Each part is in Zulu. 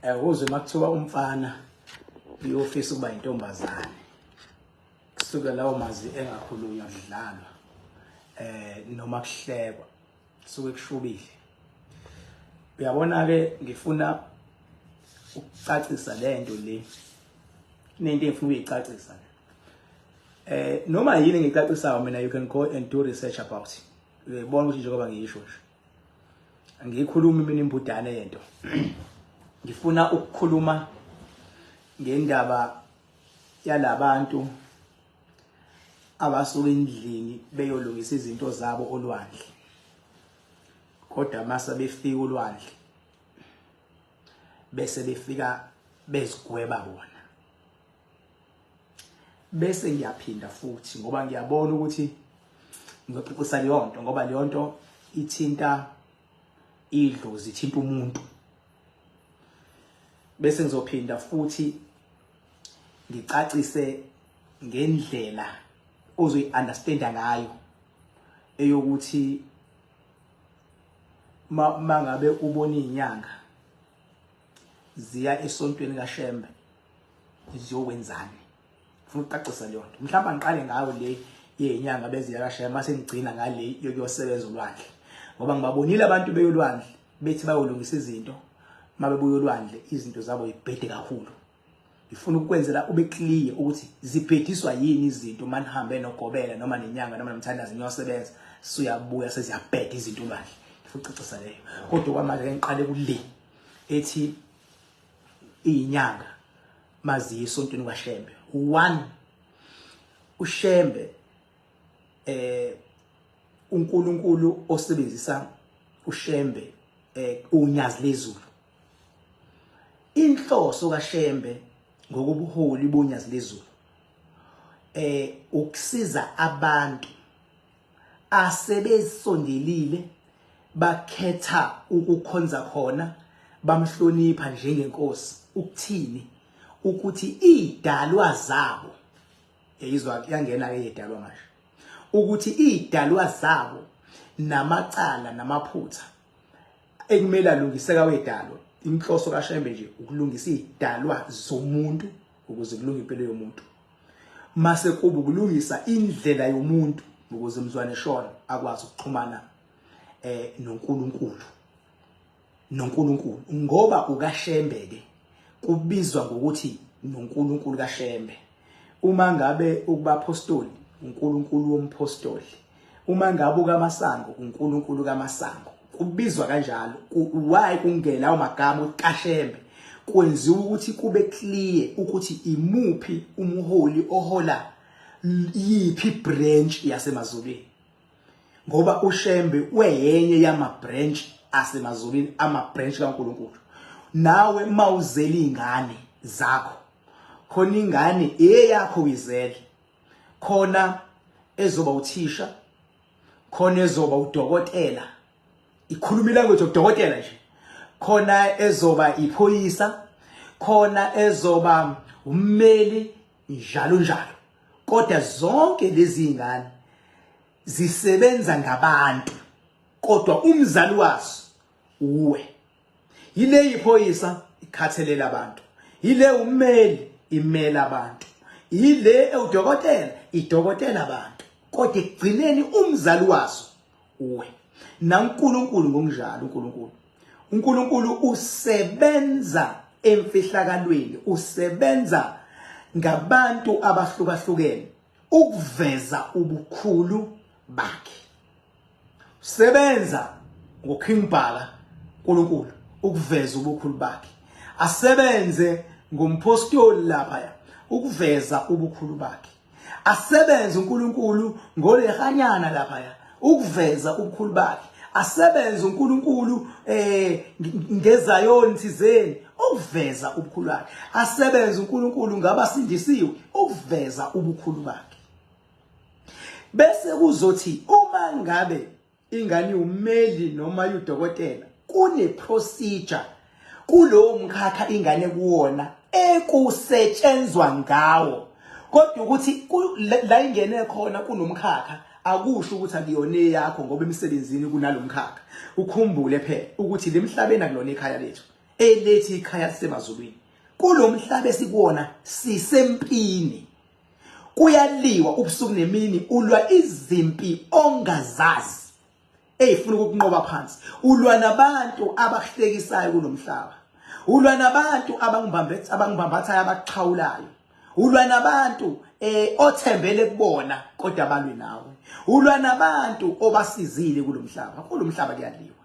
Uzwe makuthiwa umfana uyofisa ukuba intombazane. Kusuka lawo mazwi engakhulunywa kudlalwa noma kuhlekwa suke kushubile. Uyabona ke ngifuna ukucacisa lento le. Nento engifuna ukuyicacisa. Noma yini ngicacisayo mina, you can go and do research about it. Uyabona ukuthi njengoba ngiyisho nje. Angikhulumi mina imbudane yento. Ngifuna ukukhuluma ngendaba yalabantu abasuka endlini beyolungisa izinto zabo olwandle. Kodwa mase befika olwandle bese befika bezigweba bona. Bese ngiyaphinda futhi ngoba ngiyabona ukuthi ngizoxoxisa leyo nto ngoba leyo nto ithinta idlozi, ithinta umuntu. Bese ngizophinda futhi ngicacise ngendlela ozoyi-understanda ngayo eyokuthi mangabe ubona izinyanga ziya esontweni kaShembe ziyokwenzani. Ngifuna ukucacisa leyo nto. Mhlawumbe ngiqale ngayo le yezinyanga beziya kaShembe mase ngigcina ngale yokuyosebenza olwandle. Ngoba ngibabonile abantu beyolwandle bethi bayolungisa izinto, mabebuya olwandle izinto zabo ibhede kakhulu. Ngifuna ukwenzela ube clear ukuthi zibhediswa yini izinto manihambe nogobela noma nenyanga noma nomthandazi niyosebenza suyabuya seziyabheda izinto olwandle. Ngifuna ukucacisa leyo. Kodwa kwamanje ngiqale kule ethi izinyanga maziya esontweni kaShembe. 1 uShembe uNkulunkulu osebenzisa uShembe unyazi lezulu. Inhloso kaShembe ngokubuholi bonyazi lezulu ukusiza abantu asebesondelile bakhetha ukukhonza khona bamhlonipha njengenkosi. Ukuthini? Ukuthi idalwa zabo yizwa yangena ke idalwa manje. Ukuthi idalwa zabo namacala namaphutha ekumele alungiseka wedalwa. Inhloso kaShembe nje ukulungisa idalwa zomuntu ukuze kulunge impilo yomuntu. Mase kuba ukulungisa indlela yomuntu ukuze umzwane shona akwazi ukuxhumana noNkulunkulu. Ngoba ukaShembe ke kubizwa ngokuthi noNkulunkulu kaShembe. Uma ngabe ukubapostoli uNkulunkulu wompostoli, uma ngabe ukamasango uNkulunkulu kamasango, kubizwa kanjalo. Why kungena lawo magama kaShembe? Kwenziwa ukuthi kube clear ukuthi imuphi umholi ohola yiphi branch yasemazulwini. Ngoba uShembe weyenye yama branch asemazulwini, ama branch kaNkulunkulu. Nawe mawuzela ingane zakho, khona ingane eyakho uyizele, khona ezoba uthisha, khona ezoba udokotela, ikhuluma ilanguage yodokotela nje, khona ezoba iphoyisa, khona ezoba ummeli, njalo njalo. Kodwa zonke lezi ingane zisebenza ngabantu, kodwa umzali wazo uwe. Yile iphoyisa ikhathelela abantu, yile ummeli imela abantu, yile udokotela idokotela abantu, kodwa ekugcineni umzali wazo uwe. NaNkulunkulu ngokunjalo uNkulunkulu usebenza emfihlakalweni, usebenza ngabantu abahlukahlukene ukuveza ubukhulu bakhe. Usebenza ngoKing Bhaka uNkulunkulu ukuveza ubukhulu bakhe. Asebenze ngompostoli lapha ukuveza ubukhulu bakhe. Asebenze uNkulunkulu ngolehanyana lapha ukuveza ubukhulu bakhe. Asebenze uNkulunkulu ngezayoni thizeni ukuveza ubukhulu bakhe. Asebenze uNkulunkulu ngabasindisiwe ukuveza ubukhulu bakhe. Bese kuzothi uma ngabe ingane ummeli noma udokotela kune procedure kulowo mkhakha ingane kuwona ekusetshenzwa ngawo. Kodwa ukuthi la ingene khona kunomkhakha akusho ukuthi akuyona yakho ngoba emsebenzini kunalomkhakha. Ukhumbule phela ukuthi lemhlabeni akulona ekhaya lethu. elethi ikhaya semazulwini. Kulo mhlaba esikuwona sisempini. Kuyaliwa ubusuku nemini, ulwa izimpi ongazazi eyifuna ukunqoba phansi. Ulwa nabantu abahlekisayo kulomhlaba. Ulwa nabantu abangibambathayo abaqhawulayo. Ulwa nabantu othembele kubona kodwa balwe nawe. Ulwa nabantu obasizile kulomhlaba. Kulomhlaba kuyaliwa.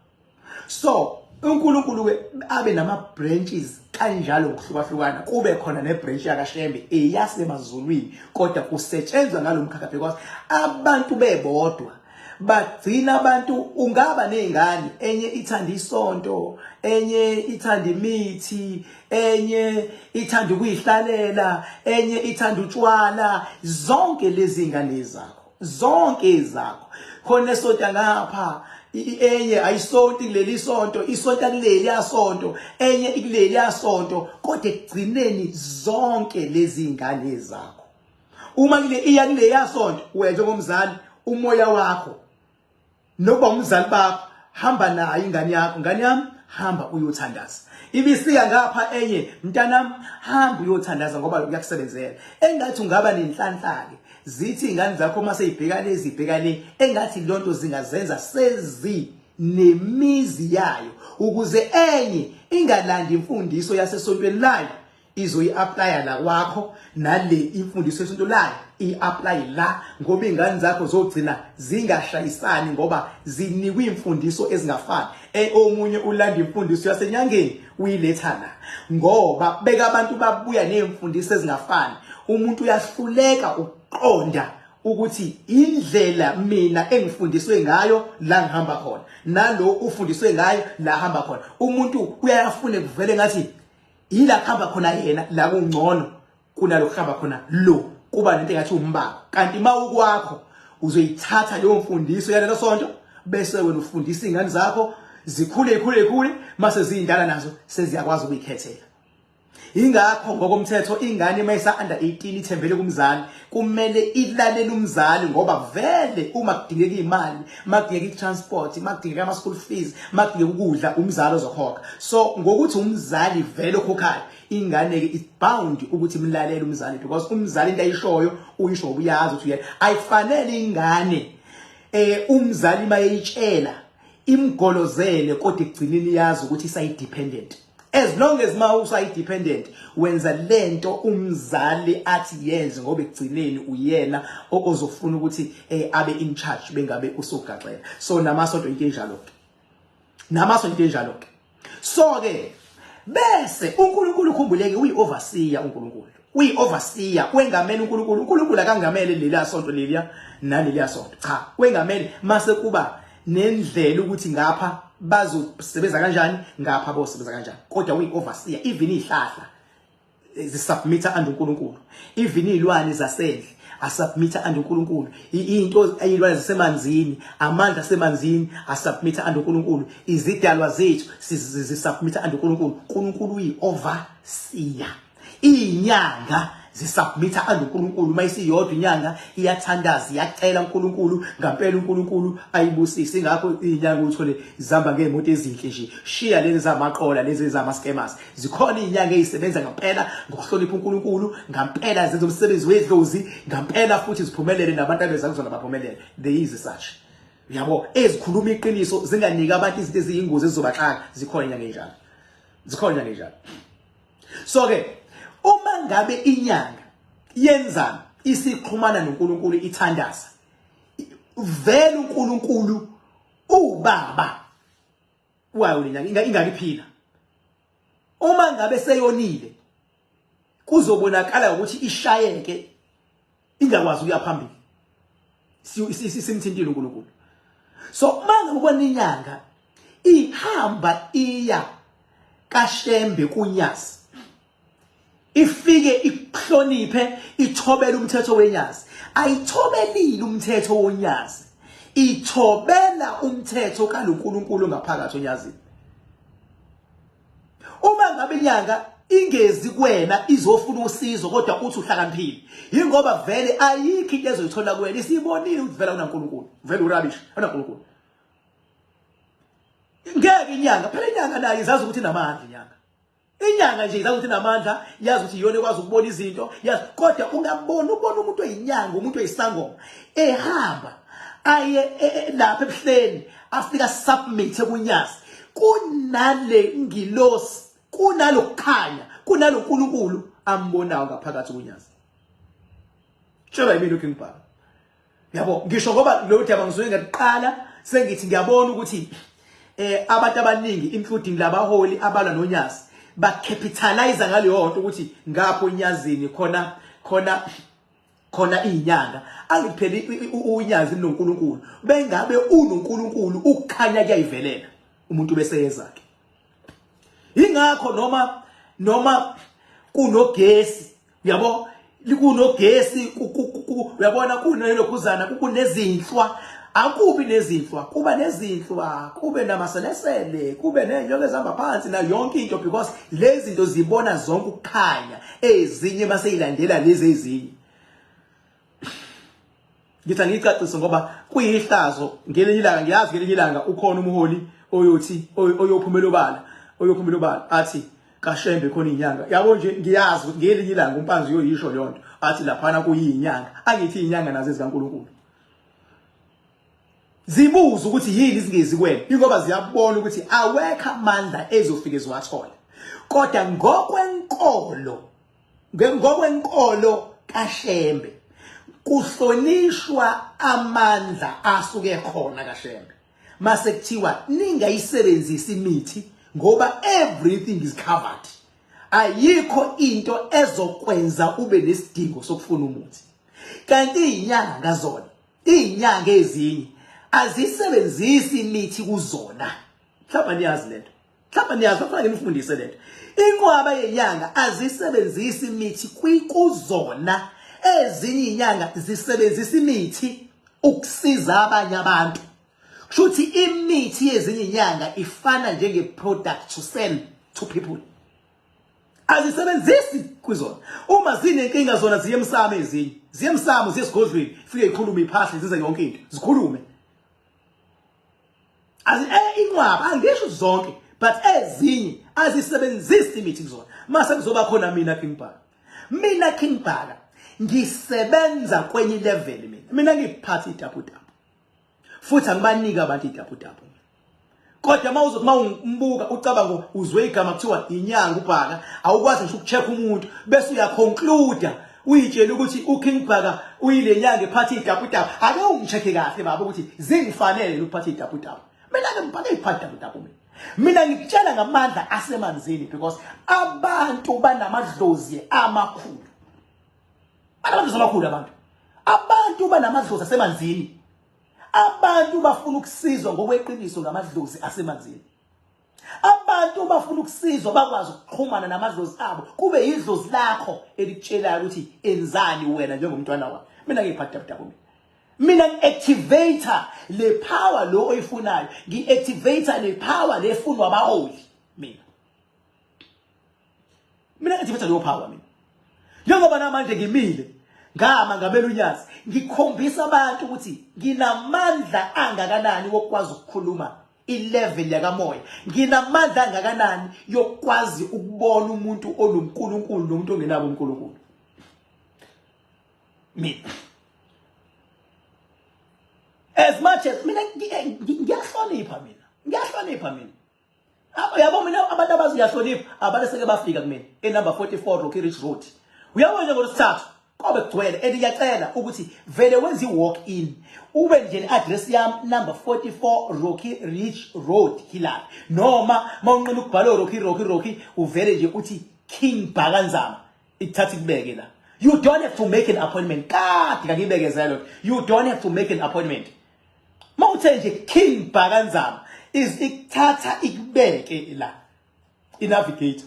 So uNkulunkulu ke abe nama branches kanjalo ngokuhlukahlukana, kube khona ne branch yakashembe eyasemazulwini kodwa kusetshenzwa ngalomkhakha because abantu bebodwa bagcina abantu. Ungaba nezingane, enye ithanda isonto, enye ithanda imithi, enye ithanda ukuyihlalela, enye ithanda utshwala. Zonke lezi ngane zakho, zonke ezakho. Khona esonto ngapha, enye ayisonto kuleli sonto, isonto kuleli yasonto, enye ikuleli yasonto, kodwa ekugcineni zonke lezi ngane zakho. Uma kule iya kule yasonto, wena njengomzali, umoya wakho noba umzali bakho hamba nayo ingane yakho. Ngane yami, hamba uyothandaza. Ibisiya ngapha enye, mntanami hamba uyothandaza ngoba kuyakusebenzela. Engathi ungaba nenhlanhla-ke, zithi ingane zakho uma seyibhekane ezibhekane, engathi lonto zingazenza sezi nemizi yayo ukuze enye ingalandi imfundiso yasesontweni layo izoyi-applya la kwakho, nale imfundiso yesonto layo i-apply la, ngoba ingane zakho zogcina zingashayisani ngoba zinikwe imfundiso ezingafani. Omunye ulanda imfundiso yasenyangeni uyiletha la, ngoba beka abantu babuya nezimfundiso ezingafani. Umuntu uyahluleka uqonda ukuthi indlela mina engifundiswe ngayo la ngihamba khona, nalo ufundiswe ngayo la hamba khona. Umuntu uyafuna kuvele ngathi ila khamba khona yena la kungcono kunalo khamba khona lo, kuba nento engathi umbako. Kanti mawukwakho uzoyithatha leyo mfundiso yalelo sonto bese wena ufundisa izingane zakho zikhule mase zindala nazo seziyakwazi ukuyikhethela. Ingakho ngokomthetho ingane mayisa under 18 ithembele kumzali, kumele ilalele umzali ngoba vele uma kudingeka imali, makudingeka itransport, makudingeka ama school fees, makudingeka ukudla, umzali ozokhokha. So ngokuthi umzali vele okhokhayo, ingane ke is bound ukuthi imlalele umzali because umzali into ayishoyo uyisho ubuyazi ukuthi yena ayifanele ingane umzali mayitshela imgolozele kodwa igcinini yazi ukuthi isayi-dependent. As long as ma usayi-dependent wenza lento umzali athi yenze ngoba ekugcineni uyena ozofuna ukuthi abe in charge bengabe usugaxela. So namasonto into enjalo-ke, namasonto into enjalo-ke. So ke bese uNkulunkulu ukhumbuleke uyi-overseer. uNkulunkulu uyi-overseer, wengamele uNkulunkulu. uNkulunkulu akangamele leliya sonto leliya naleliya sonto, cha, wengamele mase kuba nendlela ukuthi ngapha bazosebenza kanjani, ngapha bosebenza kanjani. Kodwa uyi-overseer. Even ihlahla zisubmita under uNkulunkulu, even izilwane zasendle asubmita under uNkulunkulu, into ayilwane zasemanzini, amandla asemanzini asubmita under uNkulunkulu, izidalwa zethu zisubmita under uNkulunkulu. uNkulunkulu uyi-overseer. Inyanga zisubmita under uNkulunkulu. Mayisiyodwa inyanga iyathandaza, iyacela uNkulunkulu, ngampela uNkulunkulu ayibusise. Ingakho inyanga uthole zihamba ngeemoto ezinhle nje, shiya lezi zamaqola, lezi zama-scammers. Zikhona inyanga ezisebenza ngampela ngokuhlonipha uNkulunkulu, ngampela zenza umsebenzi wedlozi, ngampela futhi ziphumelele nabantu abezakuzona baphumelele. There is such, yabo, ezikhuluma iqiniso, zinganiki abantu izinto eziyingozi ezizobaxaka. Zikhona inyanga enjalo, zikhona inyanga enjalo. So ke uma ngabe inyanga yenza isixhumana noNkulunkulu, ithandaza, vele uNkulunkulu ubaba wayo lenyanga ingakiphila. Uma ngabe seyonile kuzobonakala ukuthi ishayeke, ingakwazi ukuya phambili, simthintile uNkulunkulu. So manje ubona inyanga ihamba iya kaShembe kuNyasi, ifike ihloniphe, ithobela umthetho weNyasi. Ayithobelile umthetho woNyasi, ithobela umthetho kaNkulunkulu ngaphakathi enyazini. Uma ngabe inyanga ingezi kuwena izofuna usizo kodwa uthi uhlakaniphile, yingoba vele ayikho into ezoyithola kuwena. Isibonile ukuthi vele unaNkulunkulu, vele urabish unaNkulunkulu. Ngeke inyanga, phela inyanga nayo izazi ukuthi inamandla inyanga. Inyanga nje ukuthi namandla yazi ukuthi iyona ekwazi ukubona izinto yazi kodwa ungabona ubona umuntu oyinyanga umuntu oyisangoma ehamba aye lapha ebuhleni afika submit kunyazi kunale ngilosi kunalo kukhanya kunalo uNkulunkulu ambonayo ngaphakathi kunyazi tshela yimi looking back yabo ngisho ngoba lo daba ngizwe ngaqala sengithi ngiyabona ukuthi abantu abaningi including labaholi abalwa nonyazi ba capitalize ngaleyo nto ukuthi ngapho enyazini khona inyanga angipheli unyazi noNkulunkulu bengabe uNkulunkulu ukukhanya kuyayivelela umuntu bese yezakhe ingakho noma kunogesi yabo likunogesi uyabona kunelokhuzana kunezinhlwa akubi nezinhlwa kuba nezinhlwa kube namaselesele kube nenyoka ezihamba phansi na yonke into because lezi zinto zibona zonke ukukhanya ezinye maseyilandela lezi ezinye ngithi ngicacise ngoba kuyihlazo ngelinye ilanga ngiyazi ngelinye ilanga ukhona umholi oyophumela obala athi kaShembe khona inyanga yabo nje ngiyazi ngelinye ilanga umpanzi uyoyisho lonto athi laphana kuyinyanga angithi inyanga nazo ezikaNkulunkulu zibuza ukuthi yini izingezi kwena ingoba ziyabona ukuthi awekho amandla ezofike ziwathola kodwa ngokwenkolo kaShembe kuhlonishwa amandla asuke khona kaShembe mase kuthiwa ningayisebenzisi imithi ngoba everything is covered ayikho into ezokwenza ube nesidingo sokufuna umuthi kanti inyanga zona inyanga ezinye azisebenzisi imithi kuzona mhlawumbe niyazi lento mhlawumbe niyazi kufanele nifundise lento inqwaba yenyanga azisebenzisi imithi kuzona ezinye inyanga zisebenzisa imithi ukusiza abanye abantu kushuthi imithi yezinye inyanga ifana njenge product to sell to people azisebenzisi kuzona uma zinenkinga zona ziyemsamo ezinye ziyemsamo ziyesigodlweni fike ikhulume iphahla zize yonke into zikhulume inqwaba angisho zonke but ezinye azisebenzisi imithi kuzona mase kuzoba khona mina King Bhaka ngisebenza kwenye level mina ngiphatha itaputapu futhi angibanika abantu itaputapu kodwa mawumbuka ucabanga uzwe igama kuthiwa inyanga uBhaka awukwazi ngisho ukucheck umuntu bese uyaconclude uyitshela ukuthi uKing Bhaka uyile nyanga ephatha itaputapu ake ungichecke kahle baba ukuthi zingifanele ukuphatha itaputapu mina ngibhaka iphatha itaputapu mina ngikutshela ngamandla asemanzini because abantu banamadlozi amakhulu abantu banamadlozi asemanzini abantu bafuna ukusizwa ngokweqiniso ngamadlozi asemanzini abantu bafuna ukusizwa bakwazi ukuxhumana namadlozi abo kube idlozi lakho elikutshelayo ukuthi enzani wena njengomntwana wakho mina ngiphatha itaputapu mina ngi-activator le power lo oyifunayo ngi-activator le power le efunwa abaholi mina ngi-activator leyo power mina njengoba namanje ngimile ngamele unyazi ngikhombisa abantu ukuthi nginamandla angakanani wokwazi ukukhuluma ilevel yakamoya nginamandla angakanani yokwazi ukubona umuntu onoNkulunkulu nomuntu ongenabo uNkulunkulu mina as much as mina ngiyahlonipha mina yabo mina abantu abaziyahlonipha abantu seke bafika kumina enumber 44 Rocky Ridge Road uyabona ngolesithathu kobe kugcwele ngiyacela ukuthi vele wenze walk in ube nje i-address yami number 44 Rocky Ridge Road Hilali noma mawunqina ukubhala Rocky uvele nje uthi King Bhaka Nzama ithatha kubeke la you don't have to make an appointment kade kangibekezela you don't have to make an appointment mawuthe nje King Bhaka Nzama is ikuthatha ikubeke la inavigator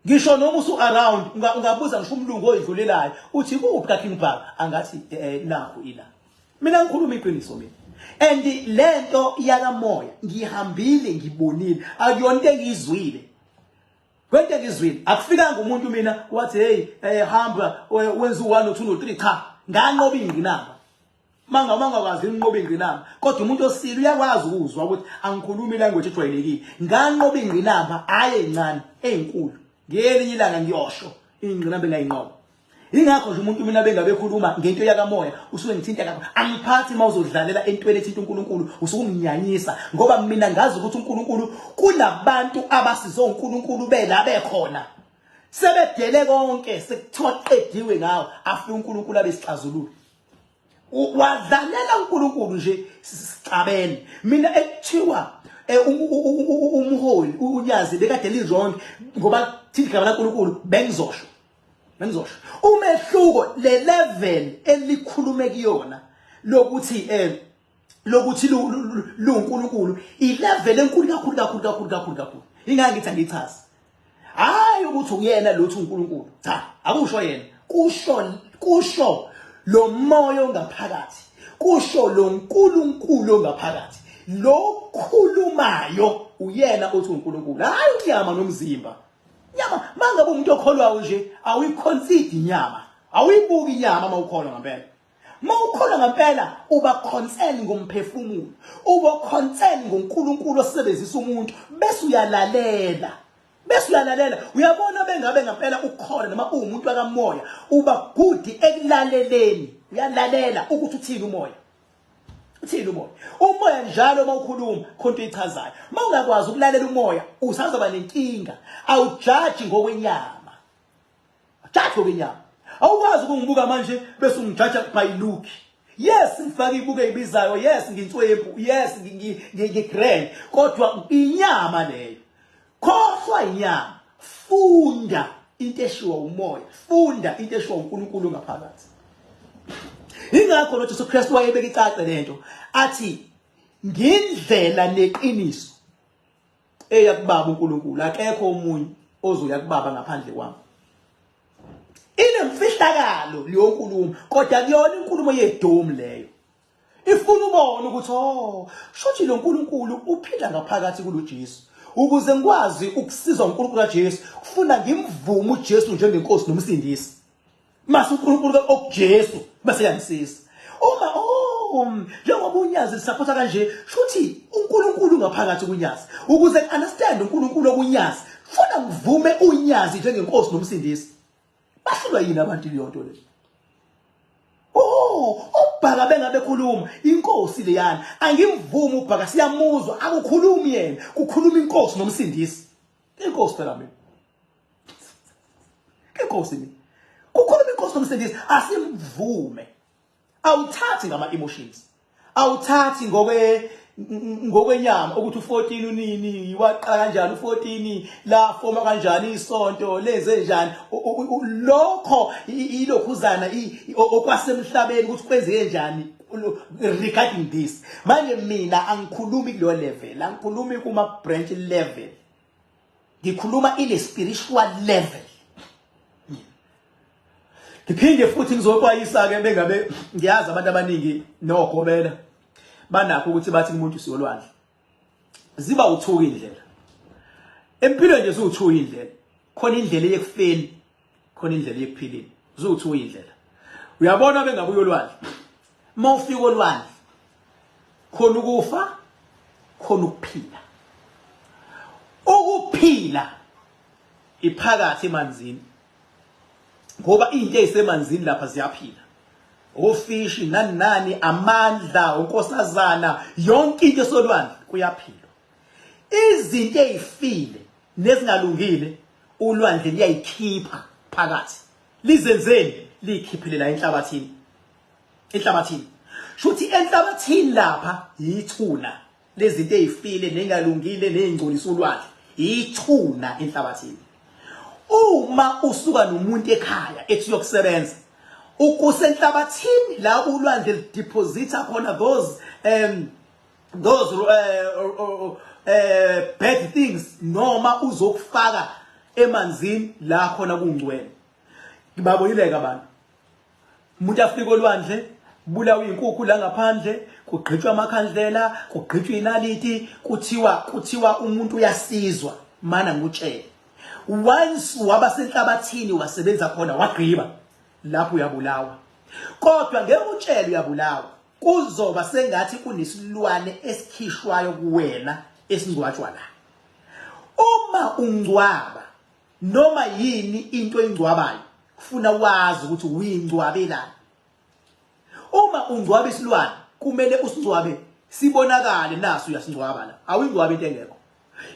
ngisho noma usu around ungabuza ngisho umlungu oyidlulelayo uthi kuphi ka King Bhaka angathi nakho ila mina ngikhuluma iqiniso mina and lento yakamoya ngihambile ngibonile akuyona into engizwile kwento engizwile akufikanga umuntu mina wathi hey hamba wenza u1 no2 no3 cha nganqoba inginamba manga kwazi inqoba ingqinamba kodwa umuntu osile uyakwazi ukuzwa ukuthi angikhulumi language ejwayelekile nganqoba ingqinamba hayi encane ezinkulu ngelinye ilanga ngiyosho ingqinamba engayinqoba ingakho nje umuntu mina bengabekhuluma ngento yakamoya usuke ngithinta kakhulu angiphathi mawuzodlalela entweni ethinta uNkulunkulu usuke unginyanyisa ngoba mina ngazi ukuthi uNkulunkulu kunabantu abasizo uNkulunkulu bela bekhona sebedele konke sekuthiwa qediwe ngawo afike uNkulunkulu abesixazulule wadlalela uNkulunkulu nje sicabene mina ekuthiwa umholi unyazi bekade lizonke ngoba thithi igama laNkulunkulu bengizosho umehluko le level elikhulume kuyona lokuthi uNkulunkulu ilevel enkulu kakhulu ingeke ngithi angichaza hayi ukuthi uyena lothi uNkulunkulu cha akusho yena kusho lo moya ongaphakathi kusho lo uNkulunkulu ongaphakathi lo khulumayo uyena othi uNkulunkulu hayi unyama nomzimba nyama mangabe umuntu okholwayo nje awuyiconsider inyama awuyibuki inyama mawukholwa ngempela mawukholwa ngempela uba concern ngomphefumulo uba concern ngoNkulunkulu osebenzisa umuntu bese uyalalela uyabona bengabe ngempela ukholwa noma umuntu akamoya uba good ekulaleleni uyalalela ukuthi uthini umoya umoya njalo mawukhuluma khonto ichazayo mawungakwazi ukulalela umoya usazoba nenkinga awujudge ngokwenyama awukwazi ukungibuka manje bese ungijudge by look yes ngifaka ibuke ezibizayo yes nginswephu yes ngigrand kodwa inyama leyo khohlwa inyama funda into eshiwa umoya funda into eshiwa uNkulunkulu ngaphakathi ingakho lo Jesu Kristu wayebeka icace lento athi ngindlela neqiniso eyakubaba uNkulunkulu akekho umunye ozoya kubaba ngaphandle kwami inemfihlakalo leyo nkulumo kodwa kuyona inkulumo yedomu leyo ifuna ubone ukuthi shothi lo Nkulunkulu uphila ngaphakathi kulo Jesu ukuze ngikwazi ukusizwa uNkulunkulu kaJesu kufuna ngimvume uJesu njengenkosi nomsindisi mase uNkulunkulu okuJesu bese yangisiza uma njengoba unyazi lisapota kanje shothi uNkulunkulu ngaphakathi kunyazi ukuze understand uNkulunkulu okunyazi kufuna ngivume unyazi njengenkosi nomsindisi bahlulwa yini abantu liyonto le ubhaka bengabekhuluma inkosi leyana angimvumi ubhaka siyamuzwa akukhulumi yena kukhuluma inkosi nomsindisi inkosi phela mina kukhuluma inkosi nomsindisi asimvume awuthathi ngama emotions awuthathi ngokwenyama ukuthi u14 unini waqala kanjani u14 la foma kanjani isonto lenze njani lokho ilokhuzana okwasemhlabeni ukuthi kwenzeke njani regarding this manje mina angikhulumi kulo level angikhulumi kuma branch level ngikhuluma ile spiritual level Ngiphinde futhi ngizokwayisa ke bengabe ngiyazi abantu abaningi nogobela banakho ukuthi bathi umuntu siyolwandle ziba uthuka indlela empilweni nje siwuthuka indlela khona indlela yekufeni khona indlela yekuphileni ziwuthuka indlela uyabona bengabe uyolwandle mawufika olwandle khona ukufa khona ukuphila ukuphila iphakathi emanzini ngoba into ezisemanzini lapha ziyaphila ofishi nani amandla unkosazana yonke into esolwandle kuyaphila izinto ezifile nezingalungile ulwandle liyayikhipha phakathi lizenzeni likhiphelela enhlabathini shuthi enhlabathini lapha yithuna lezinto ezifile nengalungile nezingcolisa ulwandle yithuna enhlabathini uma usuka nomuntu ekhaya ethi yokusebenza ukusenhlabathini la ulwandle deposita khona those bad things noma uzokufaka emanzini la khona kungcwele ngibabonileke abantu umuntu afika olwandle bulawa inkukhu la ngaphandle kugqitshwa amakhandlela kugqitshwa inaliti kuthiwa umuntu uyasizwa mana ngutshela once waba senhlabathini wasebenza khona wagqiba lapho uyabulawa kodwa ngeke utshele uyabulawa kuzoba sengathi kunesilwane esikhishwayo kuwena esingcwatshwa la. Uma ungcwaba noma yini into engcwabayo kufuna wazi ukuthi uyingcwabelani. Uma ungcwaba isilwane kumele usingcwabe sibonakale naso uyasingcwaba la. Awuyingcwabe into engekho.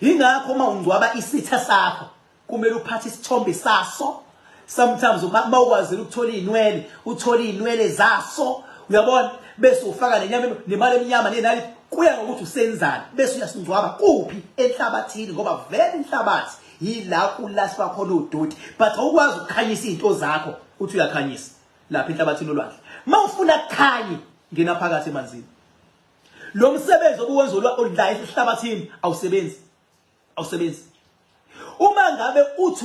Ingakho uma ungcwaba isitha sakho kumele uphathe isithombe saso. Sometimes uma ukwazile ukuthola inwele, uthola inwele zaso, uyabona, bese ufaka nenyama nemali eminyama nenali kuya ngokuthi usenzani, bese uyasingcwaba kuphi enhlabathini ngoba vele inhlabathi yila kulahlwa khona udoti, but awukwazi ukukhanyisa izinto zakho uthi uyakhanyisa lapha enhlabathini olwandle. Mawufuna kukhanye ngena phakathi emanzini. Lo msebenzi obuwenza oludla ehlabathini awusebenzi. Uma ngabe uthi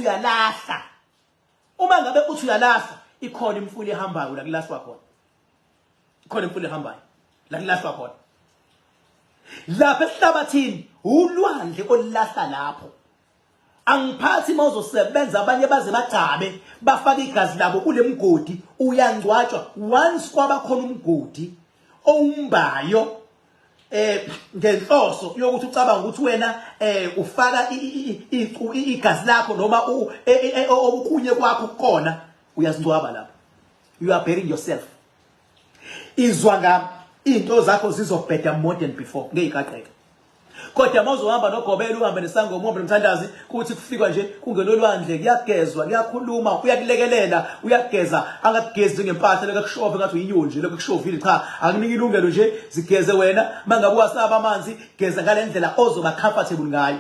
uyalahla, ikhona imfuyo ehambayo la kulahlwa khona. Ikhona imfuyo ehambayo la kulahlwa khona. Lapha ehlabathini ulwandle olulahla lapho. Angiphathi mawuzosebenza abanye baze bagcabe bafaka igazi labo kule mgodi uyangcwatshwa. Once kwaba khona umgodi owumbayo ngenhloso yokuthi ucabanga ukuthi wena ufaka igazi lakho noma okunye kwakho kukona, uyazingcwaba lapho. You are burying yourself. Izwa ngami into zakho zizobheda more than before ngeyikaqeka. Kodwa mawuzohamba nogobela uhambe nesangoma uhambe nomthandazi kuthi kufikwa nje kungena olwandle kuyagezwa kuyakhuluma uyakulekelela uyageza angakugezi ngempahla lekushove ngathi uyinyonje lekushovile cha akunika ilungelo nje zigeze wena mangabe wasaba amanzi geza ngalendlela ozoba comfortable ngayo.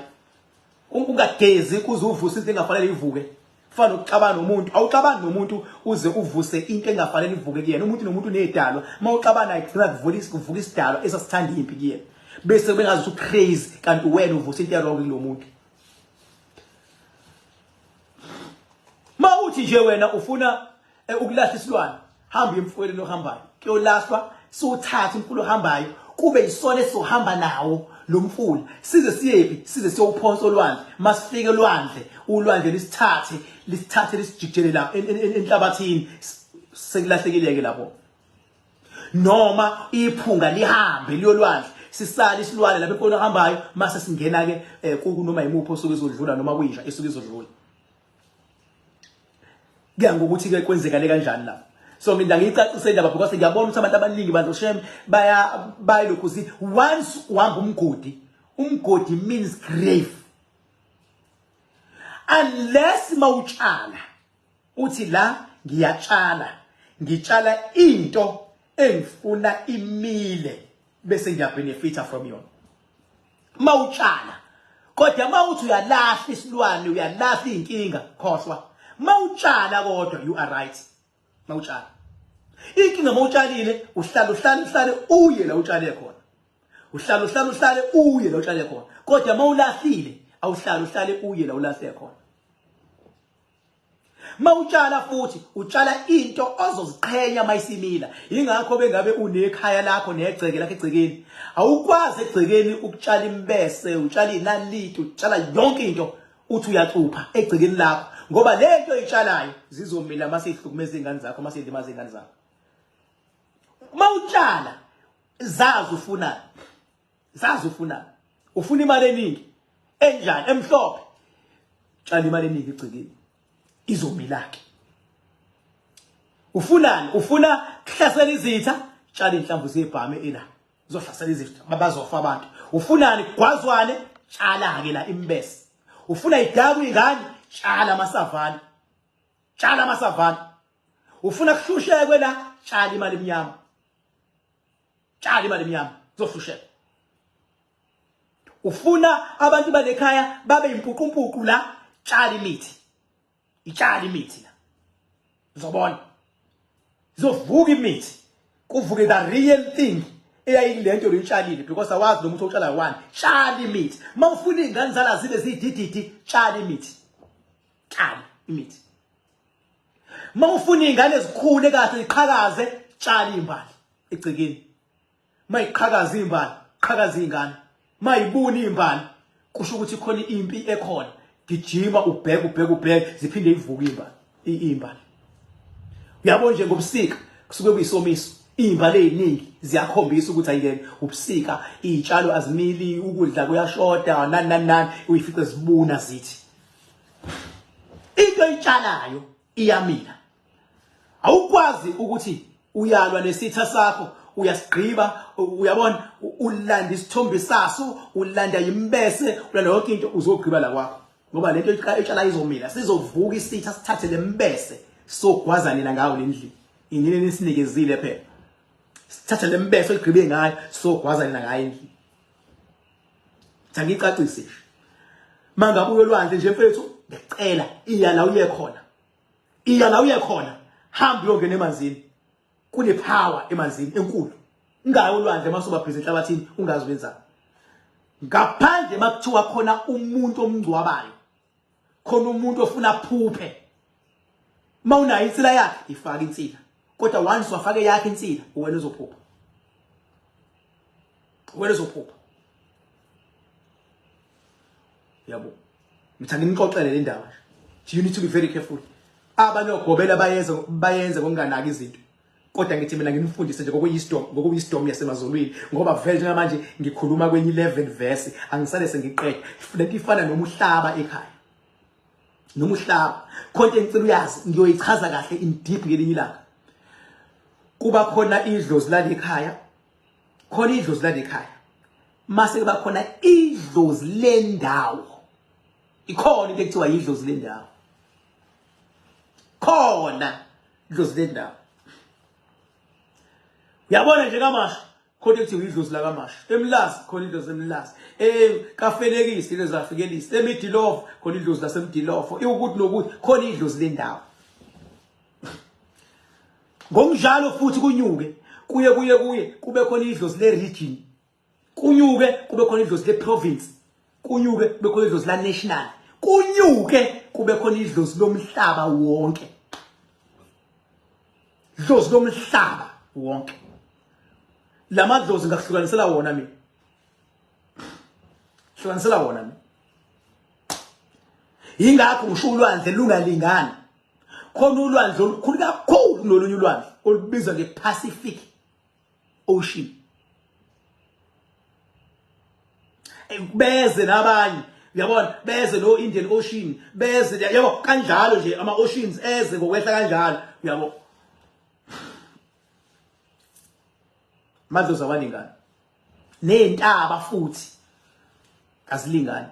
Ungagezi kuze uvuse into engafanele ivuke. Kufana ukuxabana nomuntu, awuxabani nomuntu uze uvuse into engafanele ivuke kuyena. Umuntu nomuntu unedalwa, mawuxabana ayigcina kuvuka isidalwa esasithanda impi kuyena. Bese bengazi ukuthi crazy kanti wena uvuse into wrong kulo muntu. Mawuthi nje wena ufuna ukulahla isilwane, hamba emfuleni ohambayo. Kuyolahlwa siwuthatha imfulo ohambayo kube isona esizohamba nawo lo mfula. Size siyephi? Size siyowuphonsa olwandle. Masifike olwandle, ulwandle lisithathe lisijikijele la enhlabathini sekulahlekileke lapho. Noma iphunga lihambe liyolwandle. Sisala isilwane lapho emfuleni ohambayo mase singena ke kunoma imupho osuke izodlula noma kuyisha esuke izodlula. Kuya ngokuthi ke kwenzekale kanjani lapho. So mina ngicacise indaba because ngiyabona ukuthi abantu abaningi bazoshem bayilokhuzi. Once uhamba umgodi means grave. Unless mawutshala uthi la ngitshala into engifuna imile bese ngiyabenefita from yona. Mawutshala kodwa mawuthi uyalahla isilwane uyalahla inkinga khohlwa. Mawutshala kodwa you are right. Mawutshala inkinga mawutshalile uhlale uye la utshale khona. Uhlale uye la utshale khona. Kodwa mawulahlile awuhlale uye la ulahle khona. Mawutshala futhi utshala into ozoziqhenya mayisimila. Ingakho bengabe unekhaya lakho negceke lakho egcekeni. Awukwazi egcekeni ukutshala imbese, utshala inaliti, utshala yonke into uthi uyacupha egcekeni lakho. Ngoba lento oyitshalayo zizomila mase ihlukumeza izingane zakho mase indimaza izingane zakho. Mawutshala zazi ufuna. Ufuna imali eningi enjani emhlophe. Tshala imali eningi egcekeni. Izomilake. Ufunani? Ufuna kuhlasela izitha, tshala inhlamvu zebhame ela. Uzohlasela izitha babazofa abantu. Ufunani? Gwazwane, tshala ke la imbese. Ufuna idabu ingane, tshala amasavana. Ufuna kuhlushekwe la, tshala imali emnyama. Zoflusheka. Ufuna abantu banekhaya babe impuqumpuqu la, tshala imithi. Itshala imithi la. Uzobona. Zovuka imithi. Kuvuke the real thing. Eyayilento loyitshalile because awazi lo muntu otshala one. Tshala imithi. Mawufuna izingane zala zibe zidididi, tshala imithi. Tshala imithi. Mawufuna izingane ezikhule kahle iqhakaze, tshala imbali egcekeni. Mayiqhakaza imbali, qhakaza izingane. Mayibuni imbali, kusho ukuthi khona impi ekhona. Gijima ubheke ziphinde ivuke imbali. Uyabona nje ngobusika kusuke kuyisomiso. Imbali eziningi ziyakhombisa ukuthi ayikene ubusika izitshalo azimili ukudla kuyashoda nani uyifice zibuna zithi into oyitshalayo iyamila awukwazi ukuthi uyalwa nesitha sakho uyasigqiba uyabona ulanda isithombe saso ulanda imbese ulanda yonke into uzogqiba la kwakho ngoba lento etshala izomila sizovuka isitha sithathe lembese sogwaza nina ngawo lendli inini nisinikezile phela sithathe lembese oyigqibe ngayo sogwaza nina ngayo endli ngicacise manga buyo lwandle nje mfethu ngicela iya la uye khona hamba uyongena emanzini kune power emanzini enkulu ngayo ulwandle masoba present enhlabathini ungazi wenzani ngaphandle makuthiwa khona umuntu omngcwabayo khona umuntu ofuna phuphe mawunayo insila yakhe ifaka insila kodwa once wafake yakhe insila wena uzophupha yabo ngithanda ngixoxele le ndaba you need to be very careful abanye ogobela bayenze ngokunganaki izinto kodwa ngithi mina nginifundise nje ngokuyisdom yasemazulwini ngoba vele njengamanje ngikhuluma kwenye 11 verse angisale sengiqeda lento ifana nomhlaba ekhaya nomhlaba konke ngicela uyazi ngiyoyichaza kahle in deep ngelinye ilanga kuba khona idlozi la ekhaya mase kuba khona idlozi lendawo ikhona into ekuthiwa idlozi lendawo khona idlozi lendawo uyabona nje kamasha khona ekuthiwa idlozi la kamasha eMlazi khona idlozi eMlazi kaFelekisi idlozi laFelekisi eMidilofo khona idlozi laseMdilofo ukuthi nokuthi khona idlozi lendawo ngokunjalo futhi kuye kube khona idlozi le region kunyuke kube khona idlozi le province kunyuke kube khona idlozi la national kunyuke kube khona idlozi lomhlaba wonke idlozi lomhlaba wonke lamadlozi ngahlukanisela wona mina ingakho ngisho ulwandle lungalingani khona ulwandle olukhulu kakhulu nolunye ulwandle olubizwa ngePacific Ocean beze nabanye uyabona beze no Indian Ocean beze yabo kanjalo nje ama oceans eze ngokwehla kanjalo uyabo madlozi abalingani nezintaba futhi azilingani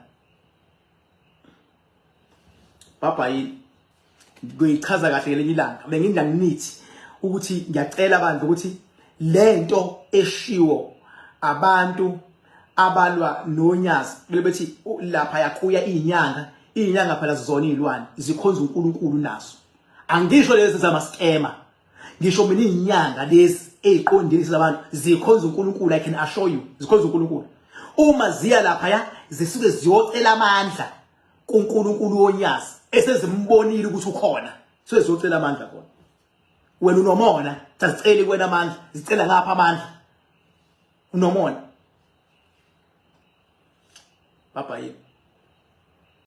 baba yini kuyichaza kahle ngelinye ilanga benginda nginithi ukuthi ngiyacela abantu ukuthi lento eshiwo abantu abalwa nonyazi bebethi lapha yakuya inyanga phela zizona izilwane zikhonza uNkulunkulu naso angisho lezi zama scammer ngisho mina inyanga lezi eziqondile zabantu zikhonza uNkulunkulu I can assure you zikhonza uNkulunkulu uma ziya lapha zisuke ziyocela amandla kuNkulunkulu wonyazi esezimbonile ukuthi ukhona seziyocela amandla khona wena unomona sazicela kuwena amandla zicela ngapha amandla unomona baba yini